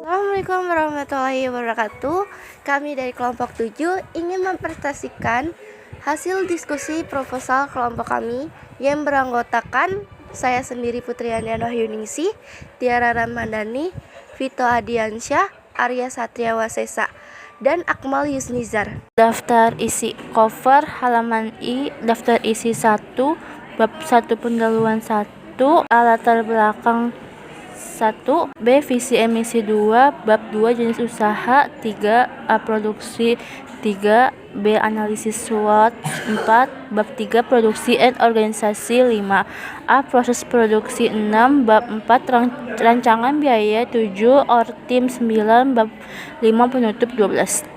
Assalamualaikum warahmatullahi wabarakatuh. Kami dari kelompok 7 ingin mempresentasikan hasil diskusi proposal kelompok kami yang beranggotakan saya sendiri Putri Andiano Yuningsih, Tiara Ramadhani, Vito Adiansyah, Arya Satria Wasesa, dan Akmal Yusnizar. Daftar isi cover halaman I, daftar isi 1, bab 1 pendahuluan 1, latar belakang 1, B visi emisi 2, bab 2 jenis usaha 3, A produksi 3, B analisis SWOT 4, bab 3 produksi and organisasi 5, A proses produksi 6, bab 4 rancangan biaya 7, ORTIM 9, bab 5 penutup 12.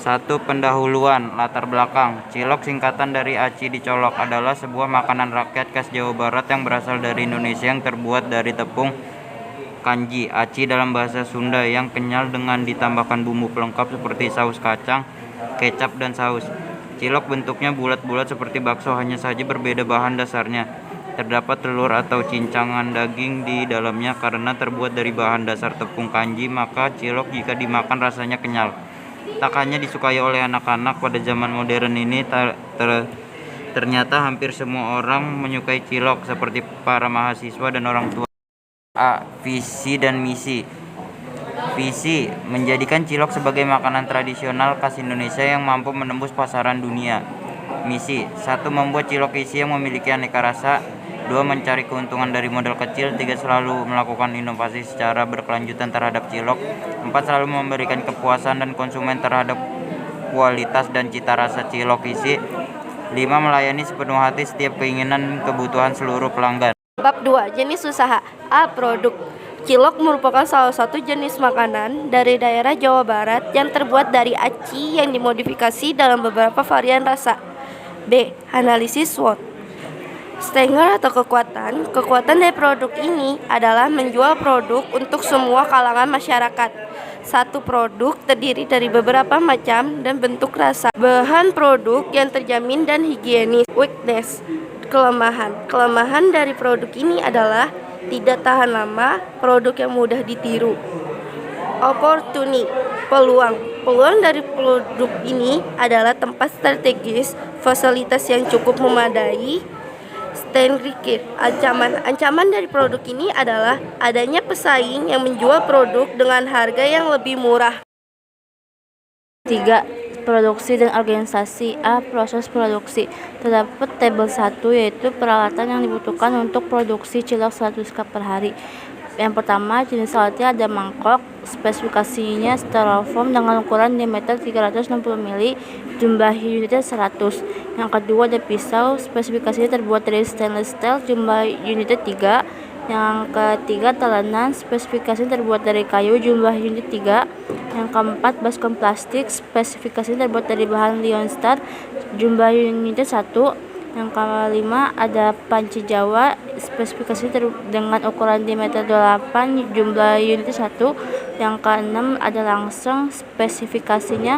1. Pendahuluan. Latar belakang. Cilok singkatan dari aci dicolok adalah sebuah makanan rakyat khas Jawa Barat yang berasal dari Indonesia yang terbuat dari tepung kanji aci dalam bahasa Sunda yang kenyal dengan ditambahkan bumbu pelengkap seperti saus kacang, kecap, dan saus. Cilok bentuknya bulat-bulat seperti bakso, hanya saja berbeda bahan dasarnya. Terdapat telur atau cincangan daging di dalamnya. Karena terbuat dari bahan dasar tepung kanji, maka cilok jika dimakan rasanya kenyal. Tak hanya disukai oleh anak-anak pada zaman modern ini, ternyata hampir semua orang menyukai cilok, seperti para mahasiswa dan orang tua. A. Visi dan misi. Visi: menjadikan cilok sebagai makanan tradisional khas Indonesia yang mampu menembus pasaran dunia. Misi: 1. Membuat cilok isi yang memiliki aneka rasa. 2. Mencari keuntungan dari modal kecil. 3. Selalu melakukan inovasi secara berkelanjutan terhadap cilok. 4. Selalu memberikan kepuasan dan konsumen terhadap kualitas dan cita rasa cilok isi. 5. Melayani sepenuh hati setiap keinginan kebutuhan seluruh pelanggan. Bab 2. Jenis usaha. A. Produk. Cilok merupakan salah satu jenis makanan dari daerah Jawa Barat yang terbuat dari aci yang dimodifikasi dalam beberapa varian rasa. B. Analisis SWOT. Strength atau kekuatan dari produk ini adalah menjual produk untuk semua kalangan masyarakat. Satu produk terdiri dari beberapa macam dan bentuk rasa. Bahan produk yang terjamin dan higienis. Weakness, kelemahan dari produk ini adalah tidak tahan lama, produk yang mudah ditiru. Opportunity, peluang dari produk ini adalah tempat strategis, fasilitas yang cukup memadai. Ancaman dari produk ini adalah adanya pesaing yang menjual produk dengan harga yang lebih murah. 3. Produksi dan organisasi. A. Proses produksi. Terdapat tabel 1, yaitu peralatan yang dibutuhkan untuk produksi cilok 100 cup per hari. Yang pertama, jenis alatnya ada mangkok, spesifikasinya styrofoam dengan ukuran diameter 360 mili, jumlah unitnya 100. Yang kedua ada pisau, spesifikasinya terbuat dari stainless steel, jumlah unitnya 3. Yang ketiga telenan, spesifikasinya terbuat dari kayu, jumlah unit 3. Yang keempat baskom plastik, spesifikasinya terbuat dari bahan Lionstar, jumlah unitnya 1. Yang kelima ada panci Jawa, spesifikasinya dengan ukuran diameter 28, jumlah unitnya 1. Yang keenam ada langseng, spesifikasinya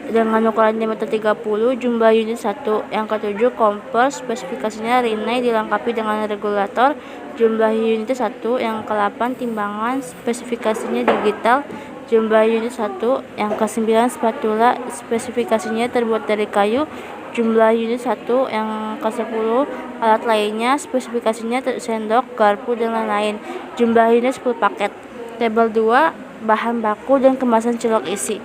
dengan ukuran diameter 30, jumlah unit 1. Yang ketujuh kompor, spesifikasinya Rinnai dilengkapi dengan regulator, jumlah unitnya 1. Yang ke-8 timbangan, spesifikasinya digital, jumlah unit 1. Yang ke-9 spatula, spesifikasinya terbuat dari kayu, jumlah unit 1. Yang ke-10 alat lainnya, spesifikasinya sendok, garpu, dan lain-lain, jumlah unit 10 paket. Tabel 2 bahan baku dan kemasan cilok isi.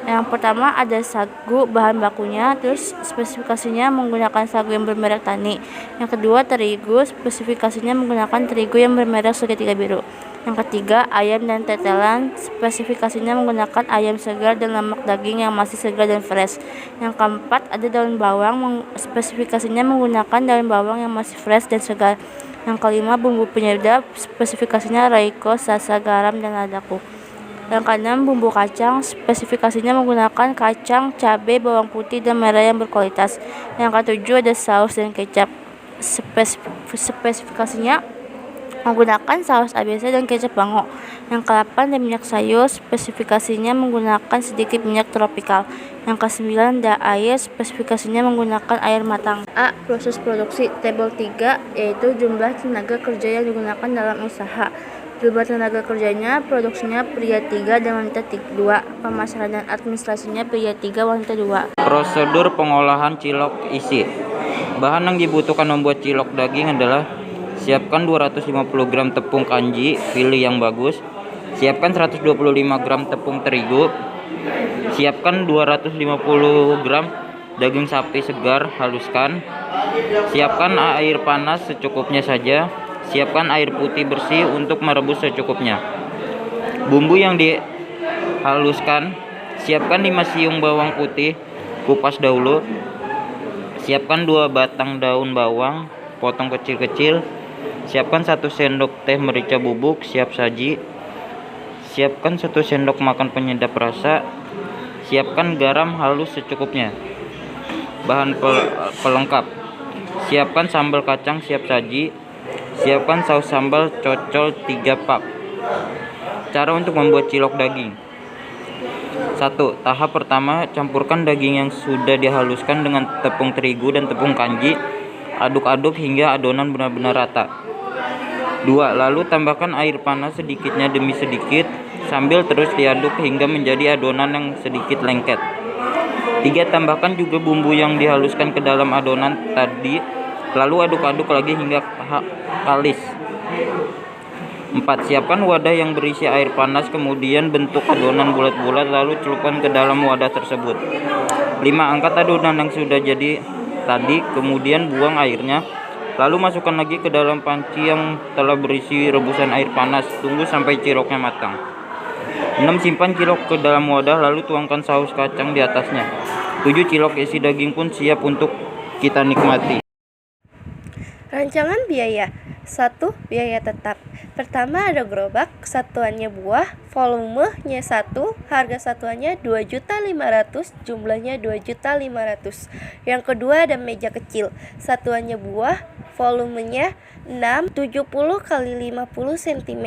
Yang pertama ada sagu, bahan bakunya, terus spesifikasinya menggunakan sagu yang bermerek Tani. Yang kedua terigu, spesifikasinya menggunakan terigu yang bermerek segitiga biru. Yang ketiga ayam dan tetelan, spesifikasinya menggunakan ayam segar dan lemak daging yang masih segar dan fresh. Yang keempat ada daun bawang, spesifikasinya menggunakan daun bawang yang masih fresh dan segar. Yang kelima bumbu penyedap, spesifikasinya Royco, Sasa, garam, dan ladaku. Yang keenam bumbu kacang, spesifikasinya menggunakan kacang, cabai, bawang putih, dan merah yang berkualitas. Yang ketujuh ada saus dan kecap, spesifikasinya menggunakan saus ABC dan kecap bango. Yang ke-8 ada minyak sayur, spesifikasinya menggunakan sedikit minyak tropikal. Yang ke-9 ada air, spesifikasinya menggunakan air matang. A. Proses produksi. Tabel 3 yaitu jumlah tenaga kerja yang digunakan dalam usaha. Jumlah tenaga kerjanya, produksinya pria 3 dan wanita 2. Pemasaran dan administrasinya pria 3, wanita 2. Prosedur pengolahan cilok isi. Bahan yang dibutuhkan membuat cilok daging adalah: siapkan 250 gram tepung kanji, pilih yang bagus. Siapkan 125 gram tepung terigu. Siapkan 250 gram daging sapi segar, haluskan. Siapkan air panas secukupnya saja. Siapkan air putih bersih untuk merebus secukupnya. Bumbu yang dihaluskan: siapkan 5 siung bawang putih, kupas dahulu. Siapkan 2 batang daun bawang, potong kecil-kecil. Siapkan 1 sendok teh merica bubuk, siap saji. Siapkan 1 sendok makan penyedap rasa. Siapkan garam halus secukupnya. Bahan pelengkap: siapkan sambal kacang siap saji. Siapkan saus sambal cocol 3 pak. Cara untuk membuat cilok daging. 1. Tahap pertama, campurkan daging yang sudah dihaluskan dengan tepung terigu dan tepung kanji. Aduk-aduk hingga adonan benar-benar rata. 2. Lalu tambahkan air panas sedikitnya demi sedikit, sambil terus diaduk hingga menjadi adonan yang sedikit lengket. 3. Tambahkan juga bumbu yang dihaluskan ke dalam adonan tadi, lalu aduk-aduk lagi hingga kalis. 4. Siapkan wadah yang berisi air panas, kemudian bentuk adonan bulat-bulat, lalu celupkan ke dalam wadah tersebut. 5. Angkat adonan yang sudah jadi tadi, kemudian buang airnya, lalu masukkan lagi ke dalam panci yang telah berisi rebusan air panas. Tunggu sampai ciloknya matang. 6. Simpan cilok ke dalam wadah, lalu tuangkan saus kacang di atasnya. 7. Cilok isi daging pun siap untuk kita nikmati. Rancangan biaya. 1. Biaya tetap. Pertama ada gerobak, satuannya buah, volumenya 1, harga satuannya 2.500.000, jumlahnya 2.500.000. Yang kedua ada meja kecil, satuannya buah, volumenya 6, 70 kali 50 cm.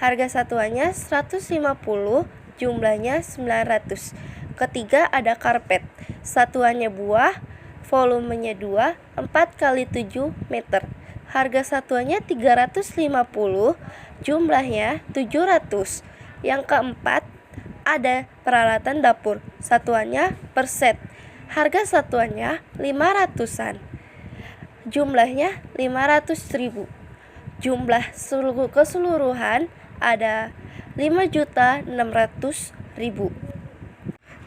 Harga satuannya 150, jumlahnya 900. Ketiga ada karpet, satuannya buah, volumenya 2, 4 kali 7 meter. Harga satuannya 350, jumlahnya 700. Yang keempat ada peralatan dapur, satuannya per set. Harga satuannya 500-an, jumlahnya 500.000. Jumlah keseluruhan ada 5.600.000.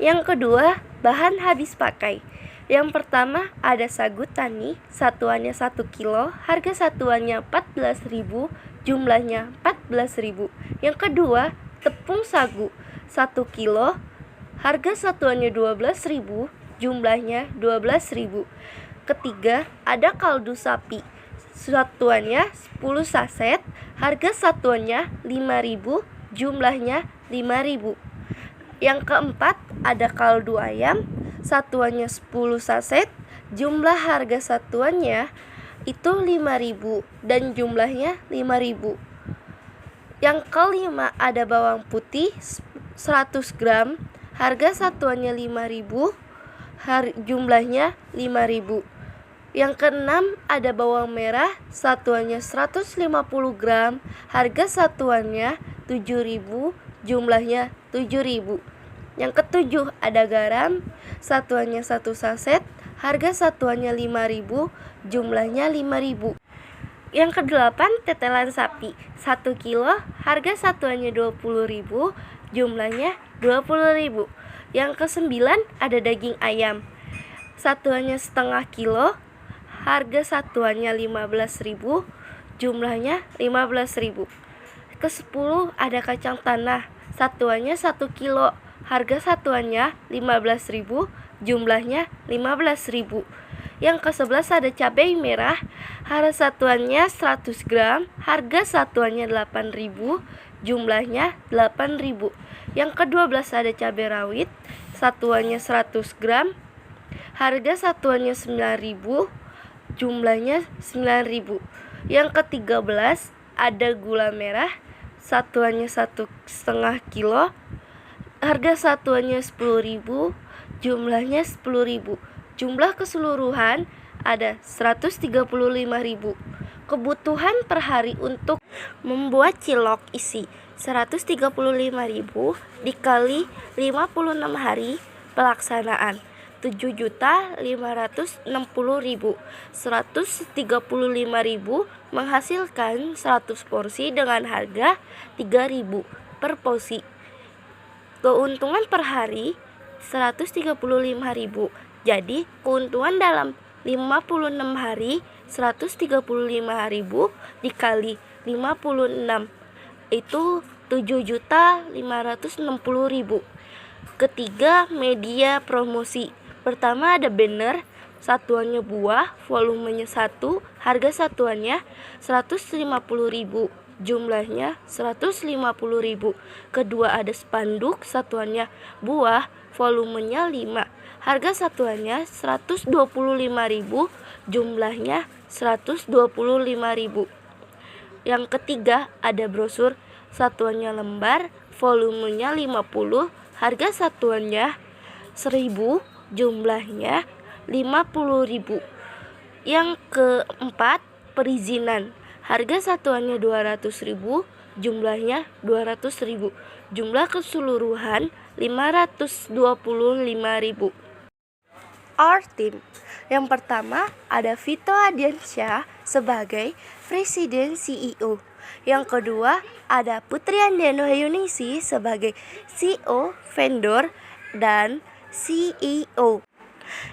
Yang kedua, bahan habis pakai. Yang pertama ada sagu tani, satuannya 1 kilo, harga satuannya 14.000, jumlahnya 14.000. Yang kedua, tepung sagu 1 kilo, harga satuannya 12.000, jumlahnya 12.000. Ketiga, ada kaldu sapi, satuannya 10 saset, harga satuannya 5.000, jumlahnya 5.000. Yang keempat, ada kaldu ayam, satuannya 10 saset, jumlah harga satuannya itu 5.000 dan jumlahnya 5.000. Yang kelima ada bawang putih 100 gram, harga satuannya 5.000, jumlahnya 5.000. Yang keenam ada bawang merah, satuannya 150 gram, harga satuannya 7.000, jumlahnya 7.000. Yang ketujuh ada garam, satuannya 1 saset, harga satuannya 5.000, jumlahnya 5.000. Yang kedelapan tetelan sapi 1 kilo, harga satuannya 20.000, jumlahnya 20.000. Yang kesembilan ada daging ayam, satuannya setengah kilo, harga satuannya 15.000, jumlahnya 15.000. Ke-10 ada kacang tanah, satuannya 1 kilo, harga satuannya 15.000, jumlahnya 15.000. Yang ke-11 ada cabai merah, harga satuannya 100 gram, harga satuannya 8.000, jumlahnya 8.000. Yang ke-12 ada cabai rawit, satuannya 100 gram, harga satuannya 9.000, jumlahnya 9.000. Yang ke-13 ada gula merah, satuannya 1,5 kilo, harga satuannya 10.000, jumlahnya 10.000. Jumlah keseluruhan ada 135.000. Kebutuhan per hari untuk membuat cilok isi 135.000 dikali 56 hari pelaksanaan 7.560.000. 135.000 menghasilkan 100 porsi dengan harga 3.000 per porsi. Keuntungan per hari 135.000. Jadi keuntungan dalam 56 hari 135.000 dikali 56 itu 7.560.000. Ketiga, media promosi. Pertama ada banner, satuannya buah, volumenya 1, harga satuannya 150.000, jumlahnya 150.000. Kedua ada spanduk, satuannya buah, volumenya 5, harga satuannya 125.000, jumlahnya 125.000. Yang ketiga ada brosur, satuannya lembar, volumenya 50, harga satuannya 1.000, jumlahnya 50.000. Yang keempat perizinan, harga satuannya 200.000, jumlahnya 200.000, jumlah keseluruhan 525.000. Our team. Yang pertama ada Vito Adiansyah sebagai Presiden CEO. Yang kedua ada Putri Andiano Hayunisi sebagai CEO, vendor, dan CEO.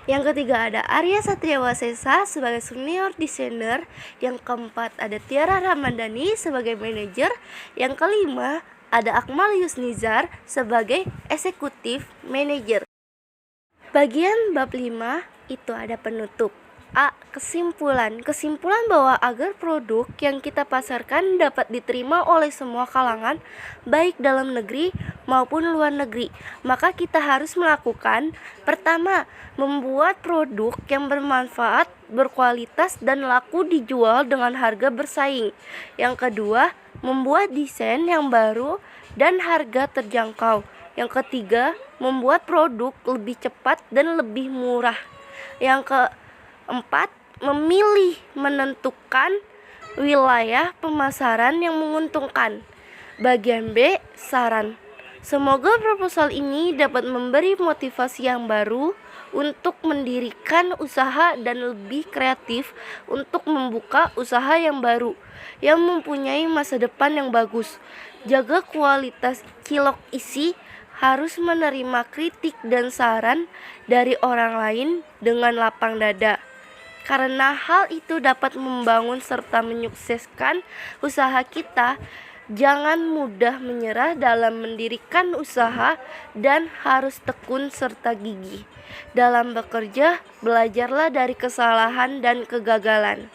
Yang ketiga ada Arya Satriawasesa sebagai Senior Designer. Yang keempat ada Tiara Ramadhani sebagai Manager. Yang kelima ada Akmal Yusnizar sebagai Eksekutif Manager. Bagian bab 5 itu ada penutup. A. Kesimpulan bahwa agar produk yang kita pasarkan dapat diterima oleh semua kalangan, baik dalam negeri maupun luar negeri, maka kita harus melakukan: pertama, membuat produk yang bermanfaat, berkualitas, dan laku dijual dengan harga bersaing. Yang kedua, membuat desain yang baru dan harga terjangkau. Yang ketiga, membuat produk lebih cepat dan lebih murah. Yang keempat, menentukan wilayah pemasaran yang menguntungkan. Bagian B, saran. Semoga proposal ini dapat memberi motivasi yang baru untuk mendirikan usaha dan lebih kreatif untuk membuka usaha yang baru yang mempunyai masa depan yang bagus. Jaga kualitas cilok isi, harus menerima kritik dan saran dari orang lain dengan lapang dada, karena hal itu dapat membangun serta menyukseskan usaha kita. Jangan mudah menyerah dalam mendirikan usaha dan harus tekun serta gigih dalam bekerja. Belajarlah dari kesalahan dan kegagalan.